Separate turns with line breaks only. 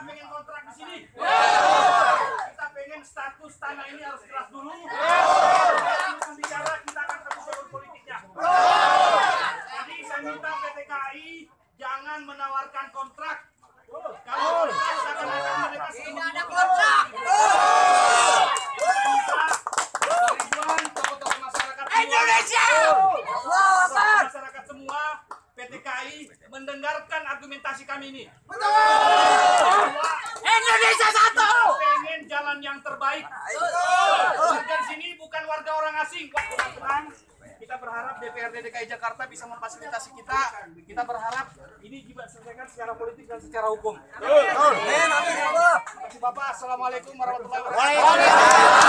pengen kontrak di sini. Kita pengen status tanah ini harus jelas dulu. Kita bicara, kita akan terus jalur politiknya. Jadi saya minta PT KAI jangan menawarkan kontrak. Kalau kontrak seakan-akan mereka tidak ada kontrak. Saya minta Ridwan, tokoh-tokoh masyarakat Indonesia, masyarakat semua, PT KAI mendengarkan argumentasi kami ini. Indonesia satu. Pengen jalan yang terbaik. Warga di sini bukan warga orang asing. Kita berharap DPRD DKI Jakarta bisa memfasilitasi kita. Kita berharap ini juga diselesaikan secara politik dan secara hukum. Terima kasih Bapak. Assalamualaikum warahmatullahi wabarakatuh.